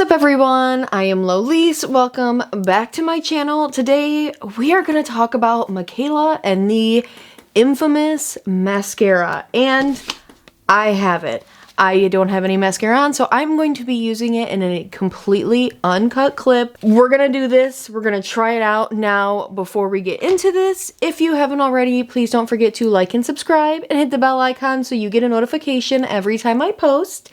What's up everyone? I am Lolise. Welcome back to my channel. Today we are going to talk about Michaela and the infamous mascara, and I have it. I don't have any mascara on, so I'm going to be using it in a completely uncut clip. We're gonna do this. We're gonna try it out. Now, before we get into this, if you haven't already, please don't forget to like and subscribe and hit the bell icon so you get a notification every time I post.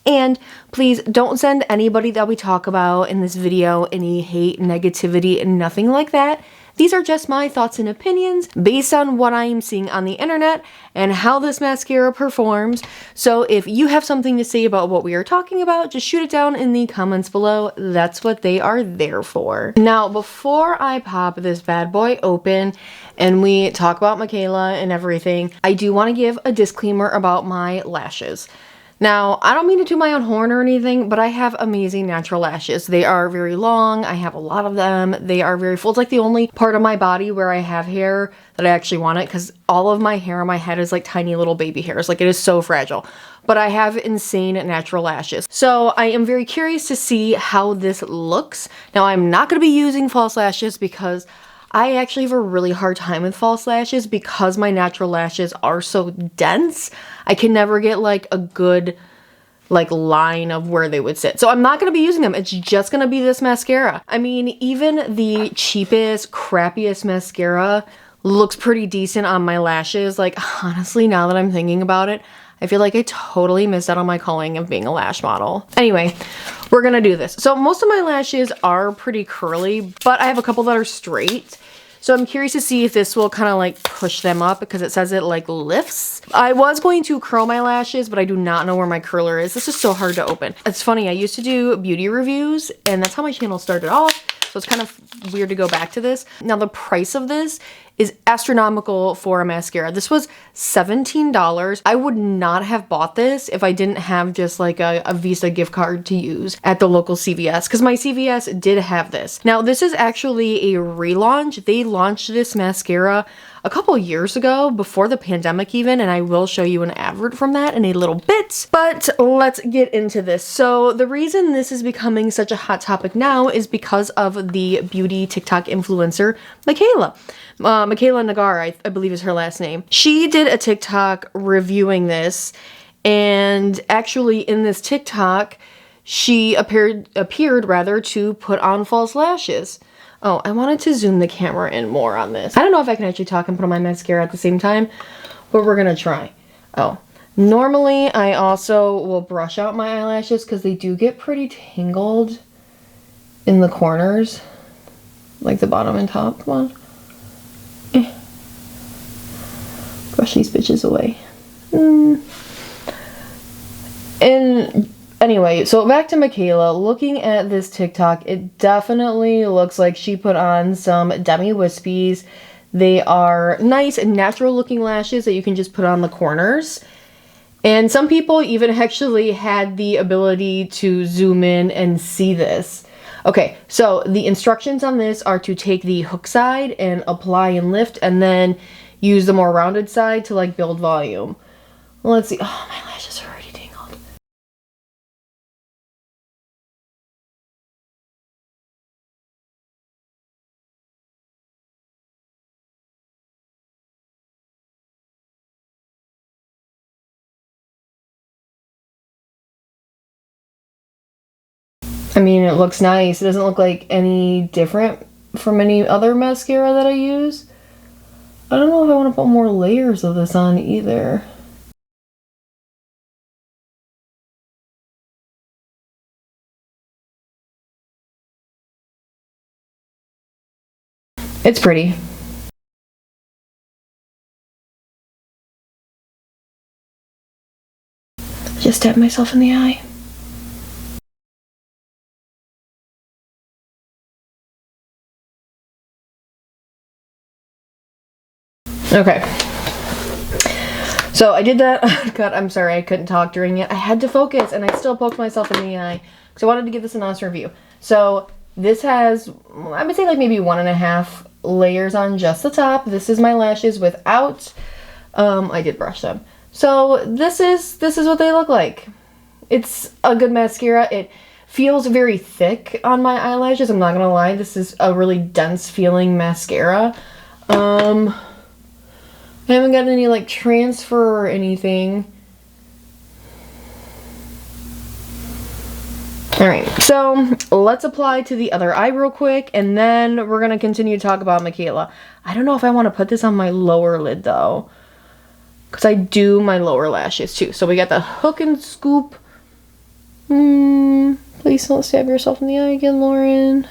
And please don't send anybody that we talk about in this video any hate, negativity, and nothing like that. These are just my thoughts and opinions based on what I am seeing on the internet and how this mascara performs. So if you have something to say about what we are talking about, just shoot it down in the comments below. That's what they are there for. Now, before I pop this bad boy open and we talk about Michaela and everything, I do want to give a disclaimer about my lashes. Now, I don't mean to toot my own horn or anything, but I have amazing natural lashes. They are very long. I have a lot of them. They are very full. It's like the only part of my body where I have hair that I actually want it, because all of my hair on my head is like tiny little baby hairs. Like, it is so fragile. But I have insane natural lashes. So I am very curious to see how this looks. Now, I'm not going to be using false lashes because I actually have a really hard time with false lashes because my natural lashes are so dense. I can never get like a good line of where they would sit. So I'm not going to be using them. It's just going to be this mascara. I mean, even the cheapest, crappiest mascara looks pretty decent on my lashes. Like, honestly, now that I'm thinking about it, I feel like I totally missed out on my calling of being a lash model. Anyway, we're gonna do this. So most of my lashes are pretty curly, but I have a couple that are straight. So I'm curious to see if this will kind of like push them up because it says it like lifts. I was going to curl my lashes, but I do not know where my curler is. This is so hard to open. It's funny, I used to do beauty reviews and that's how my channel started off. So it's kind of weird to go back to this. Now the price of this is astronomical for a mascara. This was $17. I would not have bought this if I didn't have just like a Visa gift card to use at the local CVS, because my CVS did have this. Now this is actually a relaunch. They launched this mascara a couple years ago, before the pandemic even, and I will show you an advert from that in a little bit. But let's get into this. So the reason this is becoming such a hot topic now is because of the beauty TikTok influencer, Michaela. Michaela Nagar, I believe is her last name. She did a TikTok reviewing this, and actually in this TikTok, she appeared to put on false lashes. Oh, I wanted to zoom the camera in more on this. I don't know if I can actually talk and put on my mascara at the same time, but we're gonna try. Oh, normally I also will brush out my eyelashes because they do get pretty tangled in the corners, like the bottom and top one. Brush these bitches away. And anyway, so back to Michaela. Looking at this TikTok, it definitely looks like she put on some demi wispies. They are nice and natural looking lashes that you can just put on the corners. And some people even actually had the ability to zoom in and see this. Okay, so the instructions on this are to take the hook side and apply and lift, and then use the more rounded side to like build volume. Let's see. Oh, my lashes are already tangled. I mean, it looks nice. It doesn't look like any different from any other mascara that I use. I don't know if I want to put more layers of this on either. It's pretty. Just stabbed myself in the eye. Okay. So I did that. God, I'm sorry I couldn't talk during it. I had to focus and I still poked myself in the eye because I wanted to give this an honest review. So this has, I would say like maybe 1.5 layers on just the top. This is my lashes without, I did brush them. So this is what they look like. It's a good mascara. It feels very thick on my eyelashes. I'm not gonna lie, this is a really dense feeling mascara. I haven't gotten any like transfer or anything. Alright, so let's apply to the other eye real quick, and then we're gonna continue to talk about Michaela. I don't know if I want to put this on my lower lid though, because I do my lower lashes too. So we got the hook and scoop. Please don't stab yourself in the eye again, Lauren.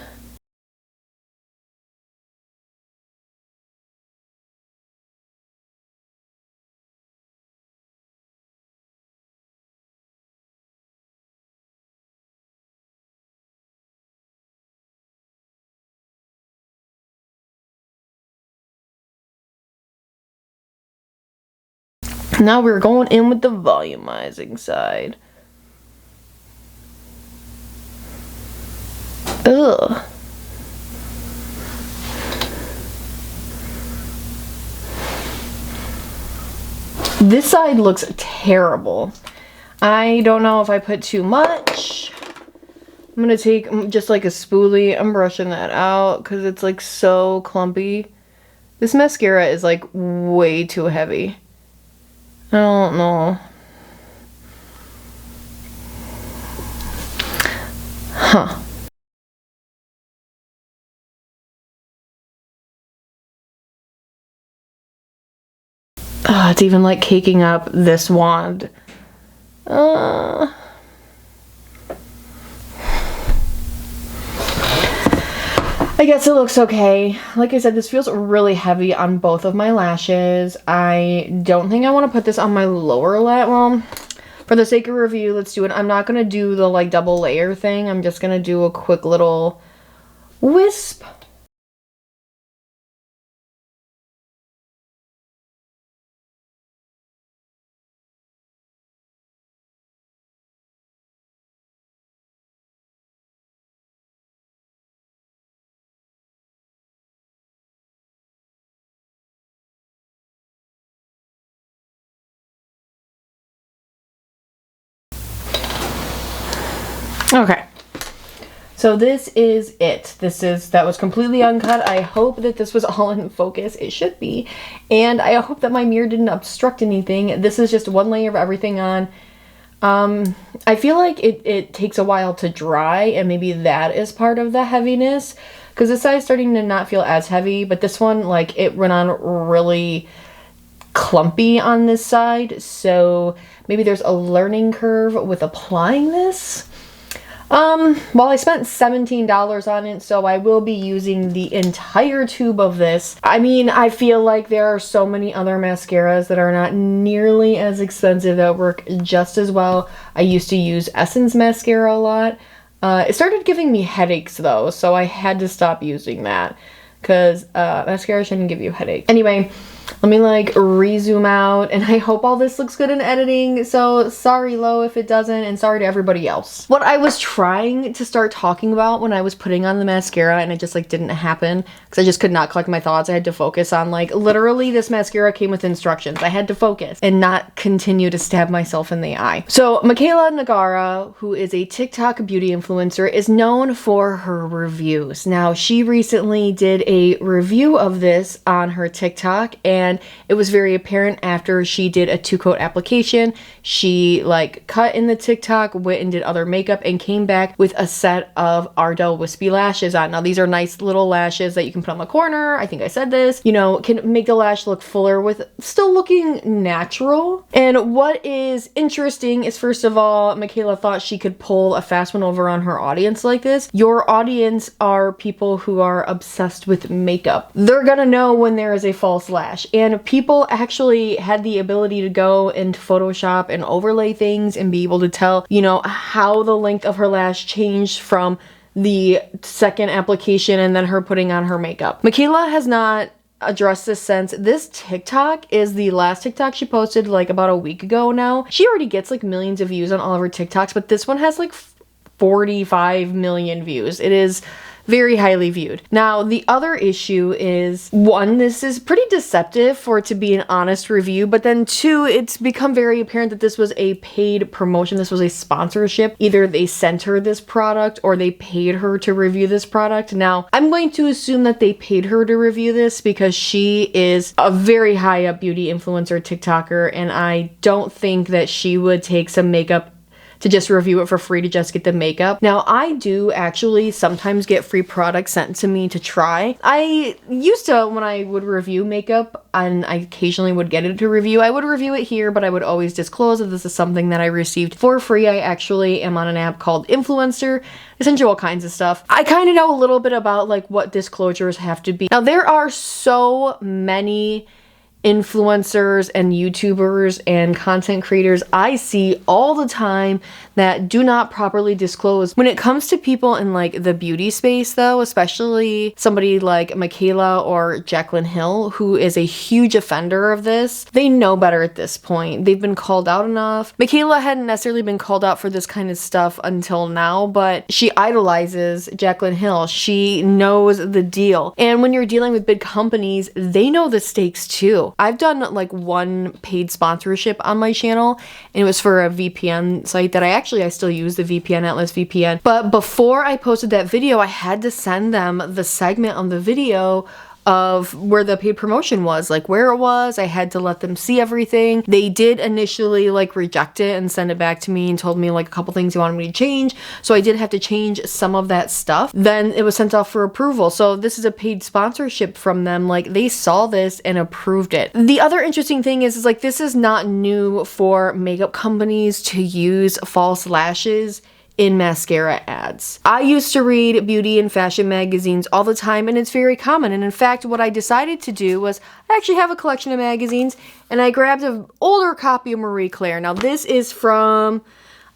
Now we're going in with the volumizing side. Ugh. This side looks terrible. I don't know if I put too much. I'm gonna take just like a spoolie. I'm brushing that out because it's like so clumpy. This mascara is like way too heavy. I don't know. Huh. Oh, it's even like caking up this wand. I guess it looks okay. Like I said, this feels really heavy on both of my lashes. I don't think I want to put this on my lower lash. Well, for the sake of review, let's do it. I'm not going to do the like double layer thing. I'm just going to do a quick little wisp. Okay, so this is it. That was completely uncut. I hope that this was all in focus. It should be. And I hope that my mirror didn't obstruct anything. This is just one layer of everything on. I feel like it takes a while to dry, and maybe that is part of the heaviness. Because this side is starting to not feel as heavy, but this one, like, it went on really clumpy on this side. So maybe there's a learning curve with applying this. Well, I spent $17 on it, so I will be using the entire tube of this. I mean, I feel like there are so many other mascaras that are not nearly as expensive that work just as well. I used to use Essence mascara a lot. It started giving me headaches though, so I had to stop using that because mascara shouldn't give you headaches. Anyway, let me like re-zoom out, and I hope all this looks good in editing. So sorry, Lo, if it doesn't, and sorry to everybody else. What I was trying to start talking about when I was putting on the mascara, and it just like didn't happen because I just could not collect my thoughts. I had to focus on like literally this mascara came with instructions. I had to focus and not continue to stab myself in the eye. So Michaela Nagara, who is a TikTok beauty influencer, is known for her reviews. Now, she recently did a review of this on her TikTok, and it was very apparent after she did a 2-coat application. She like cut in the TikTok, went and did other makeup, and came back with a set of Ardell wispy lashes on. Now these are nice little lashes that you can put on the corner. I think I said this, you know, can make the lash look fuller with still looking natural. And what is interesting is, first of all, Michaela thought she could pull a fast one over on her audience like this. Your audience are people who are obsessed with makeup. They're gonna know when there is a false lash. And people actually had the ability to go into Photoshop and overlay things and be able to tell, you know, how the length of her lash changed from the second application and then her putting on her makeup. Michaela has not addressed this since. This TikTok is the last TikTok she posted like about a week ago now. She already gets like millions of views on all of her TikToks, but this one has like 45 million views. It is very highly viewed. Now, the other issue is, one, this is pretty deceptive for it to be an honest review, but then two, it's become very apparent that this was a paid promotion. This was a sponsorship. Either they sent her this product or they paid her to review this product. Now, I'm going to assume that they paid her to review this because she is a very high up beauty influencer TikToker, and I don't think that she would take some makeup to just review it for free to just get the makeup. Now, I do actually sometimes get free products sent to me to try. I used to, when I would review makeup, and I occasionally would get it to review, I would review it here, but I would always disclose that this is something that I received for free. I actually am on an app called Influencer. Essentially all kinds of stuff. I kind of know a little bit about like what disclosures have to be. Now, there are so many influencers and YouTubers and content creators I see all the time that do not properly disclose. When it comes to people in like the beauty space though, especially somebody like Michaela or Jaclyn Hill, who is a huge offender of this, they know better at this point. They've been called out enough. Michaela hadn't necessarily been called out for this kind of stuff until now, but she idolizes Jaclyn Hill. She knows the deal. And when you're dealing with big companies, they know the stakes too. I've done like one paid sponsorship on my channel, and it was for a VPN site that I still use, the VPN, Atlas VPN. But before I posted that video, I had to send them the segment on the video of where the paid promotion was, like where it was. I had to let them see everything. They did initially like reject it and send it back to me and told me like a couple things they wanted me to change. So I did have to change some of that stuff. Then it was sent off for approval. So this is a paid sponsorship from them. Like they saw this and approved it. The other interesting thing is like this is not new for makeup companies to use false lashes in mascara ads. I used to read beauty and fashion magazines all the time, and it's very common. And in fact, what I decided to do was I actually have a collection of magazines, and I grabbed an older copy of Marie Claire. Now this is from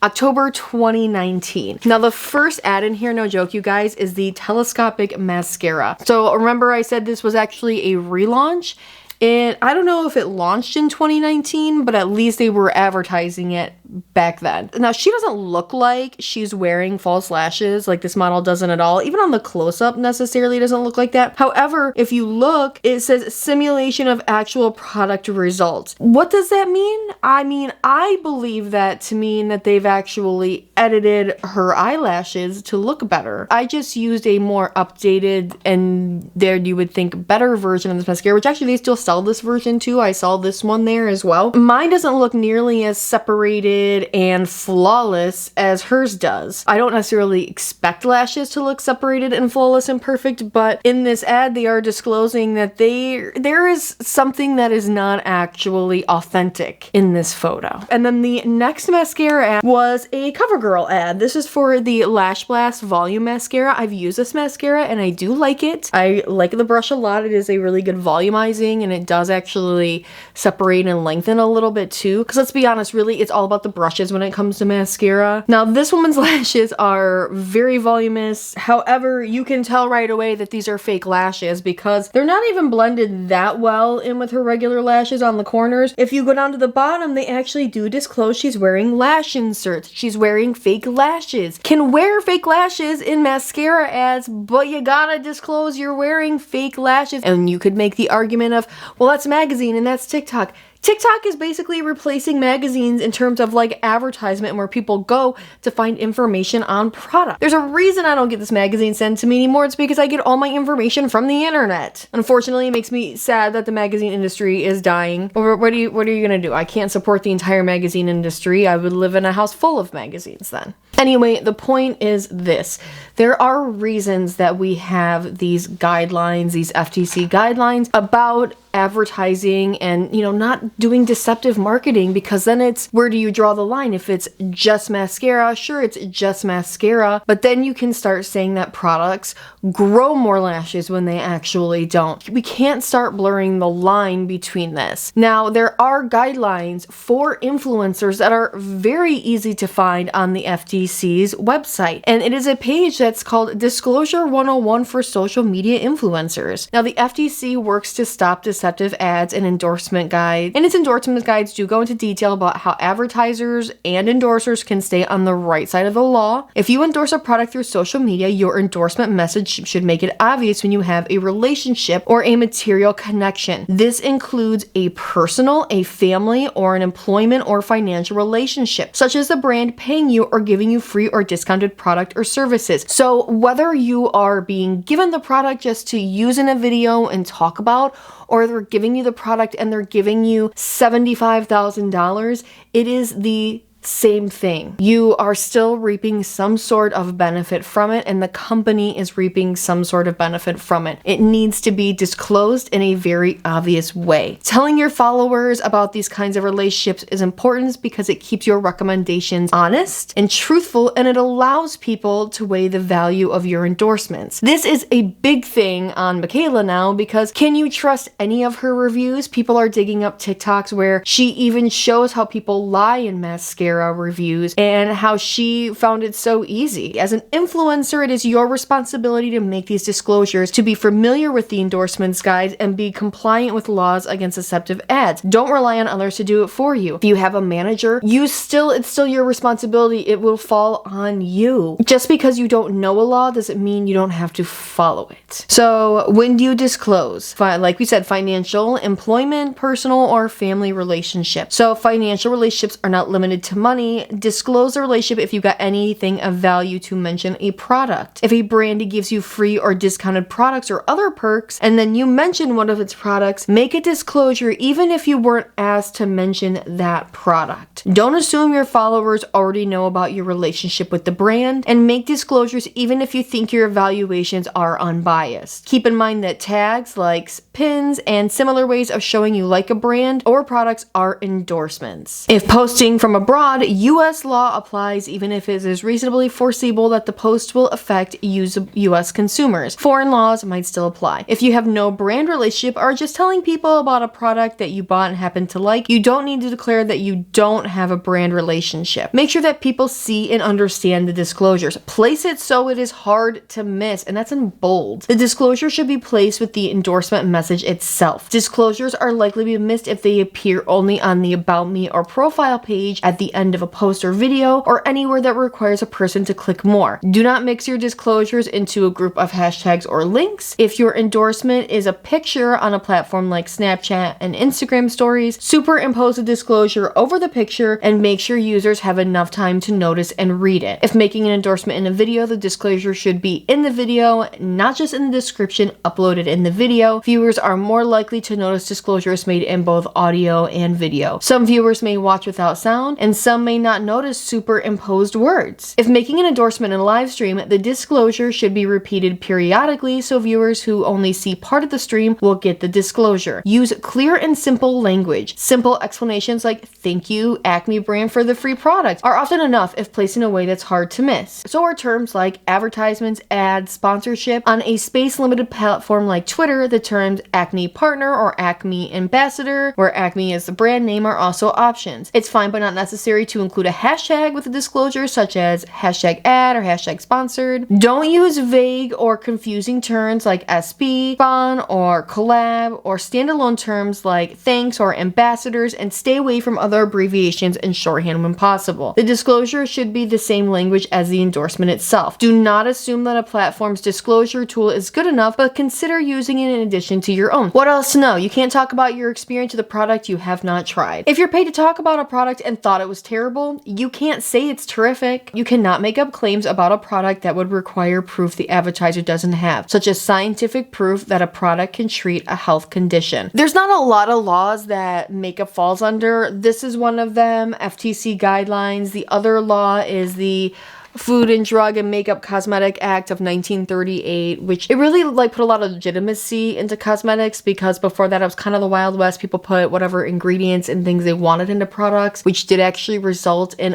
October 2019. Now the first ad in here, no joke you guys, is the telescopic mascara. So remember I said this was actually a relaunch? And I don't know if it launched in 2019, but at least they were advertising it back then. Now, she doesn't look like she's wearing false lashes, like this model doesn't at all. Even on the close-up necessarily doesn't look like that. However, if you look, it says simulation of actual product results. What does that mean? I mean, I believe that to mean that they've actually edited her eyelashes to look better. I just used a more updated and there you would think better version of this mascara, which actually they still sell this version too. I saw this one there as well. Mine doesn't look nearly as separated and flawless as hers does. I don't necessarily expect lashes to look separated and flawless and perfect, but in this ad they are disclosing that there is something that is not actually authentic in this photo. And then the next mascara ad was a CoverGirl ad. This is for the Lash Blast Volume Mascara. I've used this mascara and I do like it. I like the brush a lot. It is a really good volumizing and it does actually separate and lengthen a little bit too. Because let's be honest, really it's all about the brushes when it comes to mascara. Now this woman's lashes are very voluminous. However, you can tell right away that these are fake lashes because they're not even blended that well in with her regular lashes on the corners. If you go down to the bottom, they actually do disclose she's wearing lash inserts. She's wearing fake lashes. Can wear fake lashes in mascara ads, but you gotta disclose you're wearing fake lashes. And you could make the argument of, well, that's magazine and that's TikTok. TikTok is basically replacing magazines in terms of like advertisement and where people go to find information on product. There's a reason I don't get this magazine sent to me anymore. It's because I get all my information from the internet. Unfortunately, it makes me sad that the magazine industry is dying. What are you gonna do? I can't support the entire magazine industry. I would live in a house full of magazines then. Anyway, the point is this. There are reasons that we have these guidelines, these FTC guidelines about advertising and, you know, not doing deceptive marketing, because then it's where do you draw the line? If it's just mascara, sure, it's just mascara, but then you can start saying that products grow more lashes when they actually don't. We can't start blurring the line between this. Now, there are guidelines for influencers that are very easy to find on the FTC's website, and it is a page that's called Disclosure 101 for Social Media Influencers. Now, the FTC works to stop deceptive deceptive ads and endorsement guide. And its endorsement guides do go into detail about how advertisers and endorsers can stay on the right side of the law. If you endorse a product through social media, your endorsement message should make it obvious when you have a relationship or a material connection. This includes a personal, a family, or an employment or financial relationship, such as the brand paying you or giving you free or discounted product or services. So whether you are being given the product just to use in a video and talk about, or they're giving you the product and they're giving you $75,000, it is the same thing. You are still reaping some sort of benefit from it, and the company is reaping some sort of benefit from it. It needs to be disclosed in a very obvious way. Telling your followers about these kinds of relationships is important because it keeps your recommendations honest and truthful, and it allows people to weigh the value of your endorsements. This is a big thing on Michaela now because can you trust any of her reviews? People are digging up TikToks where she even shows how people lie in Mascara reviews and how she found it so easy. As an influencer, it is your responsibility to make these disclosures, to be familiar with the endorsements guides, and be compliant with laws against deceptive ads. Don't rely on others to do it for you. If you have a manager, it's still your responsibility. It will fall on you. Just because you don't know a law doesn't mean you don't have to follow it. So when do you disclose? Like we said, financial, employment, personal, or family relationship. So financial relationships are not limited to money. Disclose the relationship if you got anything of value to mention a product. If a brand gives you free or discounted products or other perks, and then you mention one of its products, make a disclosure even if you weren't asked to mention that product. Don't assume your followers already know about your relationship with the brand, and make disclosures even if you think your evaluations are unbiased. Keep in mind that tags, likes, pins, and similar ways of showing you like a brand or products are endorsements. If posting from abroad, U.S. law applies even if it is reasonably foreseeable that the post will affect U.S. consumers. Foreign laws might still apply. If you have no brand relationship or are just telling people about a product that you bought and happen to like, you don't need to declare that you don't have a brand relationship. Make sure that people see and understand the disclosures. Place it so it is hard to miss, and that's in bold. The disclosure should be placed with the endorsement message itself. Disclosures are likely to be missed if they appear only on the About Me or profile page at the end of a post or video, or anywhere that requires a person to click more. Do not mix your disclosures into a group of hashtags or links. If your endorsement is a picture on a platform like Snapchat and Instagram stories, superimpose a disclosure over the picture and make sure users have enough time to notice and read it. If making an endorsement in a video, the disclosure should be in the video, not just in the description uploaded in the video. Viewers are more likely to notice disclosures made in both audio and video. Some viewers may watch without sound, and some may not notice superimposed words. If making an endorsement in a live stream, the disclosure should be repeated periodically so viewers who only see part of the stream will get the disclosure. Use clear and simple language. Simple explanations like "Thank you, Acme brand, for the free product" are often enough if placed in a way that's hard to miss. So are terms like advertisements, ads, sponsorship. On a space-limited platform like Twitter, the terms Acme partner or Acme ambassador, where Acme is the brand name, are also options. It's fine but not necessary to include a hashtag with a disclosure such as hashtag ad or hashtag sponsored. Don't use vague or confusing terms like SP, spawn, or collab, or standalone terms like thanks or ambassadors, and stay away from other abbreviations and shorthand when possible. The disclosure should be the same language as the endorsement itself. Do not assume that a platform's disclosure tool is good enough, but consider using it in addition to your own. What else to know? You can't talk about your experience with a product you have not tried. If you're paid to talk about a product and thought it was terrible, you can't say it's terrific. You cannot make up claims about a product that would require proof the advertiser doesn't have, such as scientific proof that a product can treat a health condition. There's not a lot of laws that makeup falls under. This is one of them, FTC guidelines. The other law is the Food and Drug and Makeup Cosmetic Act of 1938, which it really put a lot of legitimacy into cosmetics, because before that it was kind of the Wild West. People put whatever ingredients and things they wanted into products, which did actually result in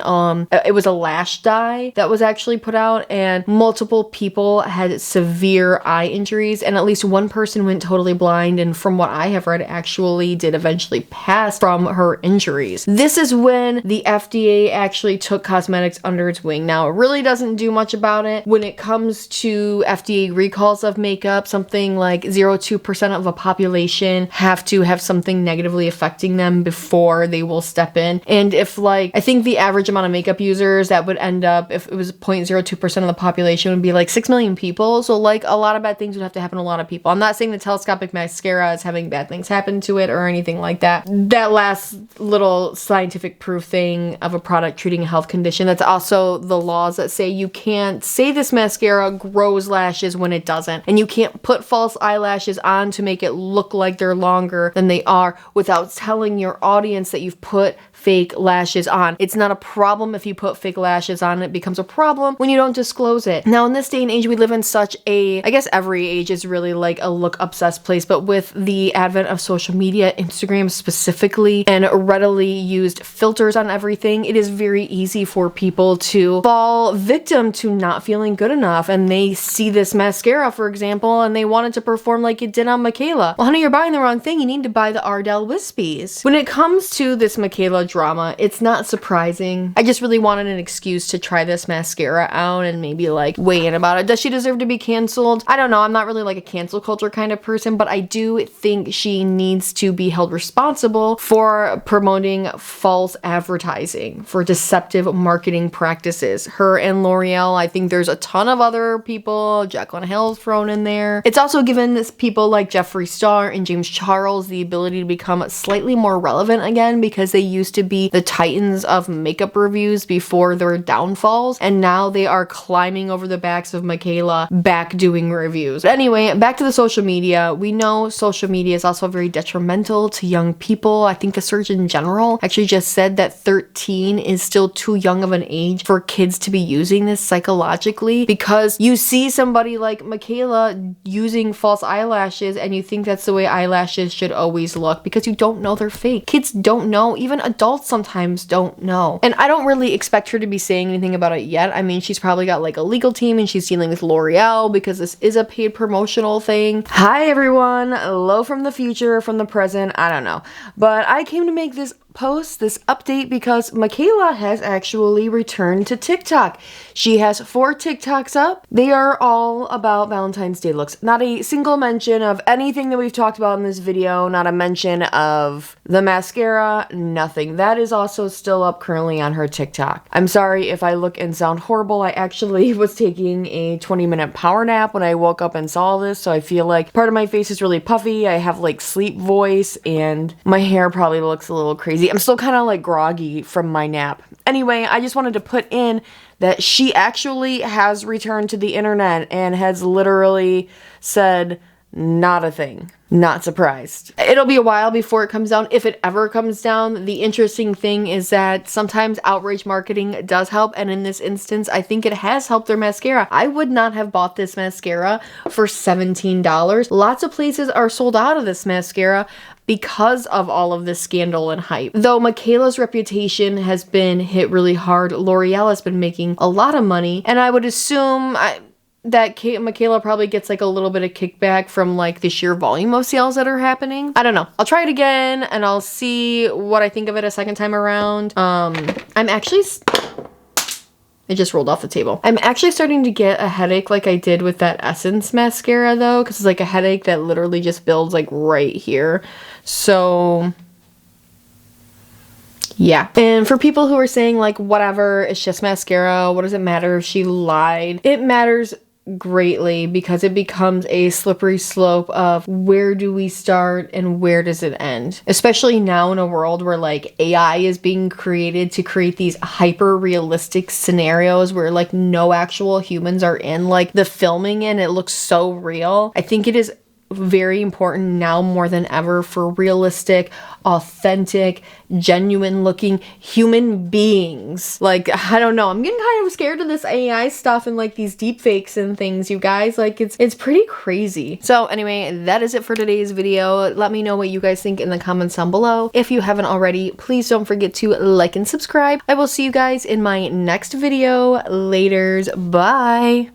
it was a lash dye that was actually put out, and multiple people had severe eye injuries, and at least one person went totally blind, and from what I have read, actually did eventually pass from her injuries. This is when the FDA actually took cosmetics under its wing. Now, it really really doesn't do much about it. When it comes to FDA recalls of makeup, something like 0.2% of a population have to have something negatively affecting them before they will step in. And if like, I think the average amount of makeup users that would end up, if it was 0.02% of the population, would be like 6 million people. So like a lot of bad things would have to happen to a lot of people. I'm not saying the telescopic mascara is having bad things happen to it or anything like that. That last little scientific proof thing of a product treating a health condition, that's also the laws that say you can't say this mascara grows lashes when it doesn't. And you can't put false eyelashes on to make it look like they're longer than they are without telling your audience that you've put fake lashes on. It's not a problem if you put fake lashes on. It becomes a problem when you don't disclose it. Now, in this day and age, we live in such a, I guess every age is really like a look obsessed place, but with the advent of social media, Instagram specifically, and readily used filters on everything, it is very easy for people to fall victim to not feeling good enough. And they see this mascara, for example, and they want it to perform like it did on Michaela. Well, honey, you're buying the wrong thing. You need to buy the Ardell Wispies. When it comes to this Michaela drama, it's not surprising. I just really wanted an excuse to try this mascara out and maybe like weigh in about it. Does she deserve to be canceled? I don't know. I'm not really like a cancel culture kind of person, but I do think she needs to be held responsible for promoting false advertising, for deceptive marketing practices. Her and L'Oreal, I think there's a ton of other people, Jaclyn Hill thrown in there. It's also given this people like Jeffree Star and James Charles the ability to become slightly more relevant again, because they used to be the titans of makeup reviews before their downfalls, and now they are climbing over the backs of Michaela back doing reviews. But anyway, back to the social media. We know social media is also very detrimental to young people. I think the Surgeon General actually just said that 13 is still too young of an age for kids to be using this psychologically, because you see somebody like Michaela using false eyelashes and you think that's the way eyelashes should always look, because you don't know they're fake. Kids don't know, even adults sometimes don't know. And I don't really expect her to be saying anything about it yet. I mean, she's probably got like a legal team and she's dealing with L'Oreal because this is a paid promotional thing. Hi everyone, hello from the future, from the present, I don't know. But I came to make this post, this update, because Michaela has actually returned to TikTok. She has 4 TikToks up. They are all about Valentine's Day looks. Not a single mention of anything that we've talked about in this video, not a mention of the mascara, nothing. That is also still up currently on her TikTok. I'm sorry if I look and sound horrible. I actually was taking a 20-minute power nap when I woke up and saw this, so I feel like part of my face is really puffy. I have like sleep voice and my hair probably looks a little crazy. I'm still kind of like groggy from my nap. Anyway, I just wanted to put in that she actually has returned to the internet and has literally said not a thing. Not surprised. It'll be a while before it comes down, if it ever comes down. The interesting thing is that sometimes outrage marketing does help, and in this instance, I think it has helped their mascara. I would not have bought this mascara for $17. Lots of places are sold out of this mascara because of all of this scandal and hype. Though Michaela's reputation has been hit really hard, L'Oreal has been making a lot of money, and I would assume that Michaela probably gets like a little bit of kickback from like the sheer volume of sales that are happening. I don't know. I'll try it again and I'll see what I think of it a second time around. I'm actually... It just rolled off the table. I'm actually starting to get a headache like I did with that Essence mascara though, because it's like a headache that literally just builds like right here. So... yeah. And for people who are saying like, whatever, it's just mascara, what does it matter if she lied? It matters greatly, because it becomes a slippery slope of where do we start and where does it end? Especially now in a world where like AI is being created to create these hyper realistic scenarios where like no actual humans are in like the filming and it looks so real. I think it is very important now more than ever for realistic, authentic, genuine looking human beings. Like, I don't know, I'm getting kind of scared of this AI stuff and like these deep fakes and things, you guys. Like, it's pretty crazy. So anyway, that is it for today's video. Let me know what you guys think in the comments down below. If you haven't already, please don't forget to like and subscribe. I will see you guys in my next video. Laters. Bye.